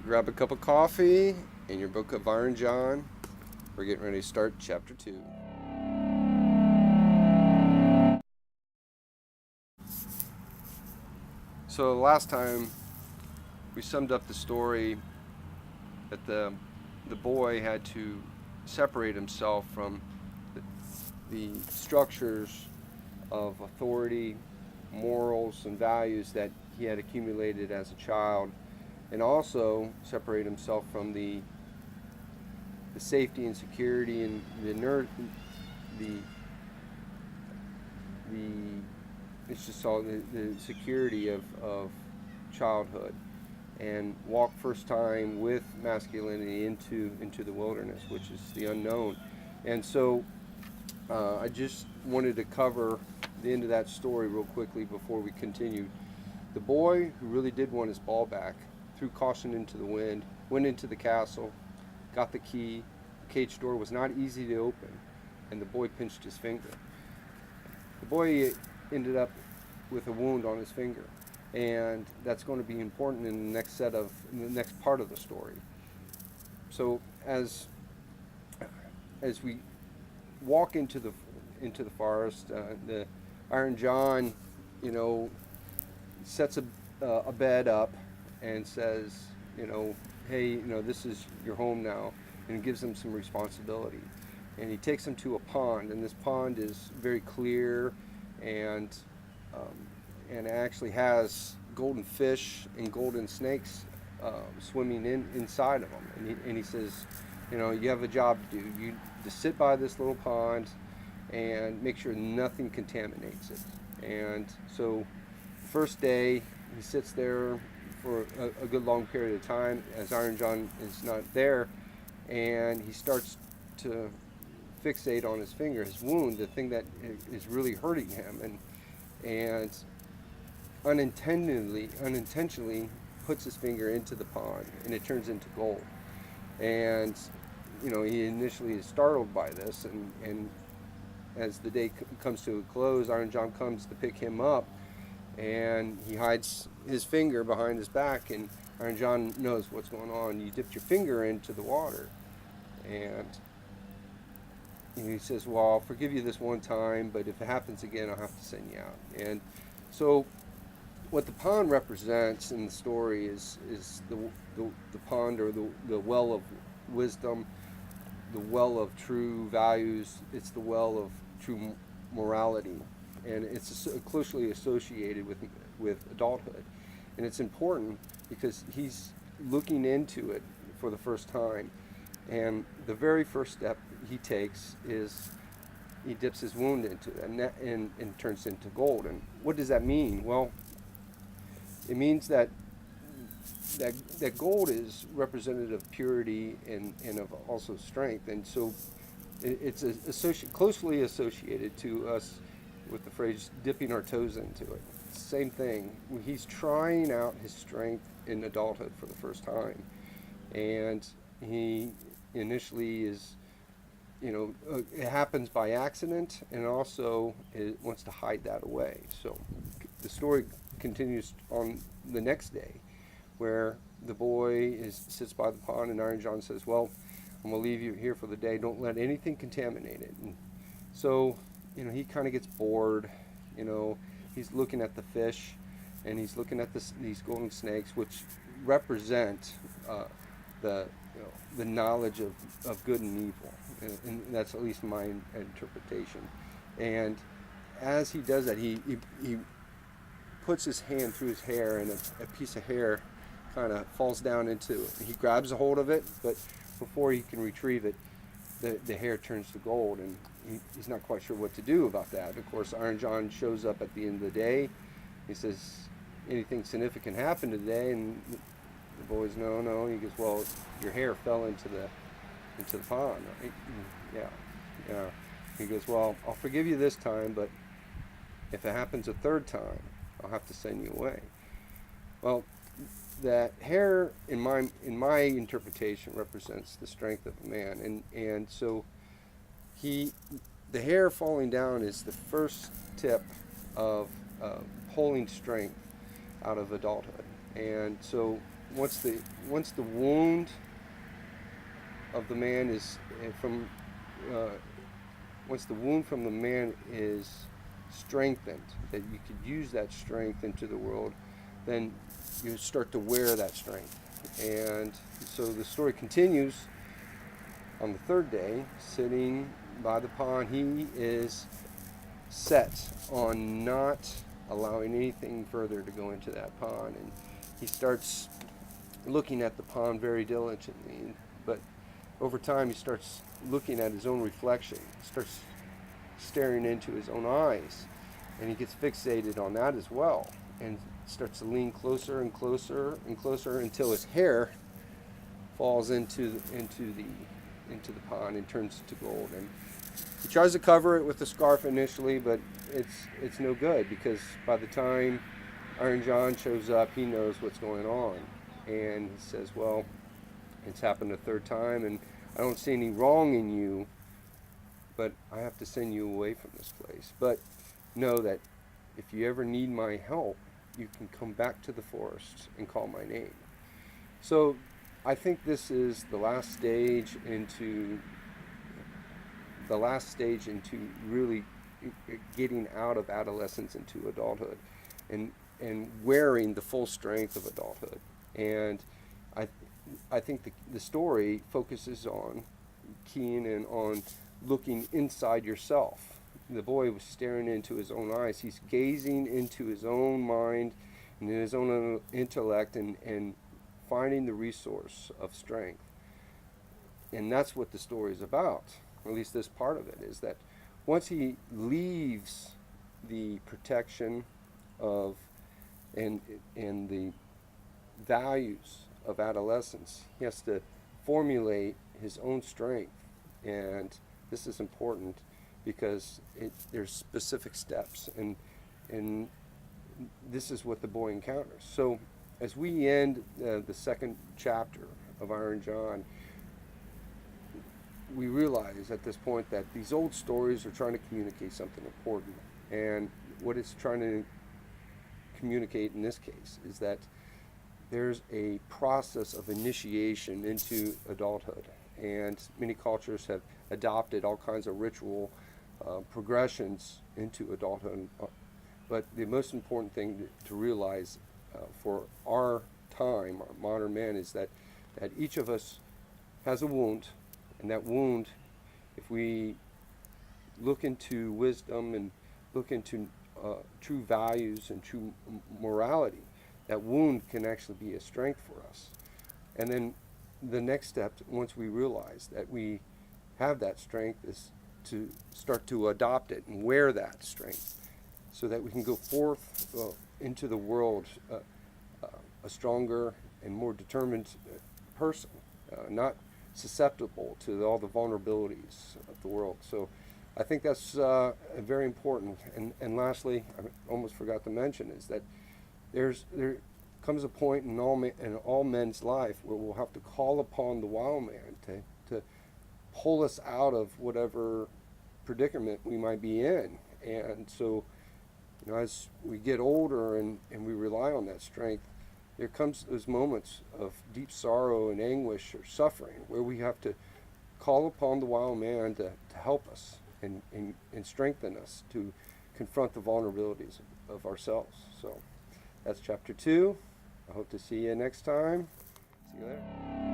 Grab a cup of coffee and your book of Marion John. We're getting ready to start chapter 2. So last time we summed up the story that the boy had to separate himself from the structures of authority, morals, and values that he had accumulated as a child, and also separate himself from the safety and security and it's just all the security of childhood, and walk first time with masculinity into the wilderness, which is the unknown. And so I just wanted to cover the end of that story real quickly before we continue. The boy who really did want his ball back threw caution into the wind, went into the castle, got the key. The cage door was not easy to open, and the boy pinched his finger. The boy ended up with a wound on his finger, and that's going to be important in the next part of the story. So as we walk into the forest, the Marion John, sets a bed up and says, hey, this is your home now, and gives them some responsibility. And he takes them to a pond, and this pond is very clear, and actually has golden fish and golden snakes swimming inside of them. And he says, you have a job to do. You just sit by this little pond and make sure nothing contaminates it. And so the first day he sits there for a good long period of time as Marion John is not there, and he starts to fixate on his finger, his wound, the thing that is really hurting him, and unintentionally puts his finger into the pond, and it turns into gold. And he initially is startled by this, and as the day comes to a close, Marion John comes to pick him up, and he hides his finger behind his back, and Marion John knows what's going on. You dipped your finger into the water, and he says, well, I'll forgive you this one time, but if it happens again, I'll have to send you out. And so what the pond represents in the story is the pond, or the well of wisdom, the well of true values. It's the well of true morality, and it's closely associated with adulthood. And it's important because he's looking into it for the first time, and the very first step he takes is he dips his wound into it, and turns into gold. And what does that mean? Well, it means that gold is representative of purity and of also strength. And so it's closely associated to us with the phrase dipping our toes into it. Same thing. He's trying out his strength in adulthood for the first time, and he initially is, it happens by accident, and also it wants to hide that away. So the story continues on the next day, where the boy sits by the pond, and Marion John says, well, I'm going to leave you here for the day. Don't let anything contaminate it. And so, he kind of gets bored. He's looking at the fish, and he's looking at these golden snakes, which represent the knowledge of good and evil. And that's at least my interpretation. And as he does that, he puts his hand through his hair, and a piece of hair kind of falls down into it. He grabs a hold of it, but before he can retrieve it, the hair turns to gold, and he's not quite sure what to do about that. Of course, Marion John shows up at the end of the day. He says, anything significant happened today? And the boy's, no. He goes, well, your hair fell into the pond, right? Yeah. He goes, well, I'll forgive you this time, but if it happens a third time, I'll have to send you away. Well, that hair, in my interpretation, represents the strength of a man, and so the hair falling down is the first tip of pulling strength out of adulthood. And so once the wound of the man is from uh, once the wound from the man is strengthened, that you could use that strength into the world, then you start to wear that strength. And so the story continues on the third day, sitting by the pond. He is set on not allowing anything further to go into that pond. And he starts looking at the pond very diligently. But over time, he starts looking at his own reflection, starts staring into his own eyes. And he gets fixated on that as well, and starts to lean closer and closer and closer until his hair falls into the pond and turns to gold. And he tries to cover it with a scarf initially, but it's no good, because by the time Iron John shows up, he knows what's going on, and he says, "Well, it's happened a third time, and I don't see any wrong in you, but I have to send you away from this place. But know that if you ever need my help, you can come back to the forest and call my name." So I think this is the last stage into really getting out of adolescence into adulthood, and wearing the full strength of adulthood. And I think the story focuses on keying in on looking inside yourself. The boy was staring into his own eyes. He's gazing into his own mind and in his own intellect, and finding the resource of strength. And that's what the story is about. At least this part of it is that once he leaves the protection of and the values of adolescence, he has to formulate his own strength. And this is important because there's specific steps, and this is what the boy encounters. So as we end the second chapter of Iron John, we realize at this point that these old stories are trying to communicate something important. And what it's trying to communicate in this case is that there's a process of initiation into adulthood. And many cultures have adopted all kinds of ritual progressions into adulthood. But the most important thing to realize for our time, our modern man, is that each of us has a wound. And that wound, if we look into wisdom and look into true values and true morality, that wound can actually be a strength for us. And then the next step, once we realize that we have that strength, is to start to adopt it and wear that strength, so that we can go forth into the world a stronger and more determined person, not susceptible to all the vulnerabilities of the world. So I think that's very important. And lastly, I almost forgot to mention, is that there comes a point in all men's life where we'll have to call upon the wild man to pull us out of whatever predicament we might be in. And so, as we get older and we rely on that strength, there comes those moments of deep sorrow and anguish or suffering where we have to call upon the wild man to help us and strengthen us to confront the vulnerabilities of ourselves. So that's chapter 2. I hope to see you next time. See you later.